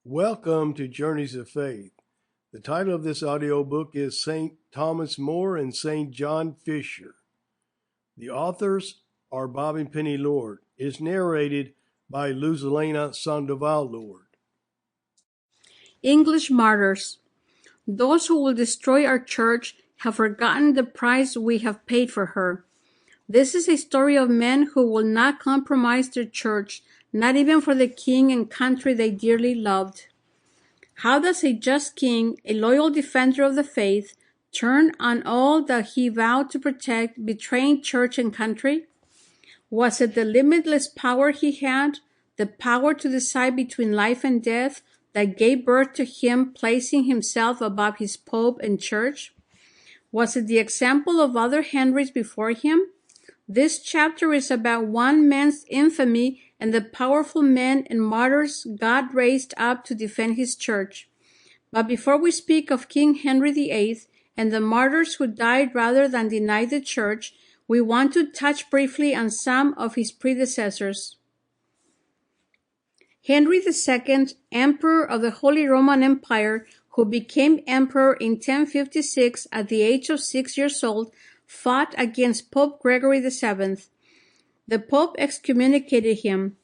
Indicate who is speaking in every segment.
Speaker 1: Welcome to Journeys of Faith. The title of this audiobook is St. Thomas More and St. John Fisher. The authors are Bob and Penny Lord. It is narrated by Elena Sandoval-Lord.
Speaker 2: English Martyrs. Those who will destroy our church have forgotten the price we have paid for her. This is a story of men who will not compromise their church, not even for the king and country they dearly loved. How does a just king, a loyal defender of the faith, turn on all that he vowed to protect, betraying church and country? Was it the limitless power he had, the power to decide between life and death, that gave birth to him placing himself above his pope and church? Was it the example of other Henrys before him? This chapter is about one man's infamy and the powerful men and martyrs God raised up to defend his church. But before we speak of King Henry VIII and the martyrs who died rather than deny the church, we want to touch briefly on some of his predecessors. Henry II, Emperor of the Holy Roman Empire, who became emperor in 1056 at the age of 6 years old, fought against Pope Gregory VII. The Pope excommunicated him.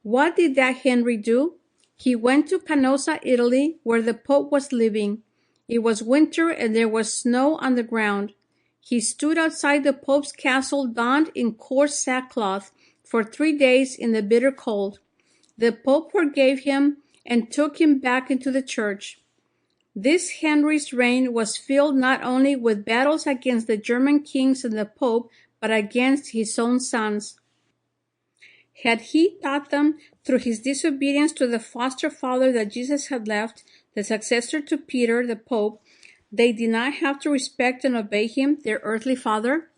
Speaker 2: What did that Henry do? He went to Canossa, Italy, where the Pope was living. It was winter and there was snow on the ground. He stood outside the Pope's castle donned in coarse sackcloth for 3 days in the bitter cold. The Pope forgave him and took him back into the church. This Henry's reign was filled not only with battles against the German kings and the Pope, but against his own sons. Had he taught them through his disobedience to the foster father that Jesus had left, the successor to Peter, the Pope, they did not have to respect and obey him, their earthly father?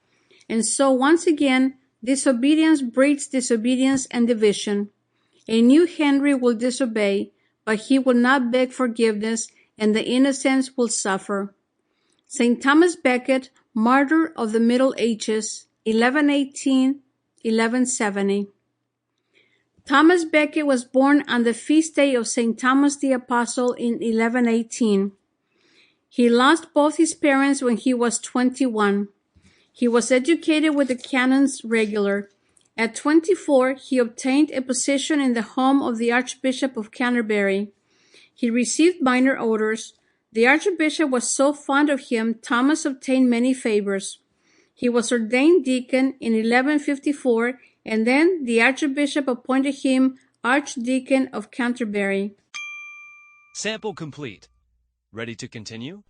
Speaker 2: And so once again, disobedience breeds disobedience and division. A new Henry will disobey, but he will not beg forgiveness, and the innocents will suffer. St. Thomas Becket, martyr of the Middle Ages, 1118-1170. Thomas Becket was born on the feast day of St. Thomas the Apostle in 1118. He lost both his parents when he was 21. He was educated with the canons regular. At 24, he obtained a position in the home of the Archbishop of Canterbury. He received minor orders. The Archbishop was so fond of him, Thomas obtained many favors. He was ordained deacon in 1154, and then the Archbishop appointed him Archdeacon of Canterbury.
Speaker 3: Sample complete. Ready to continue?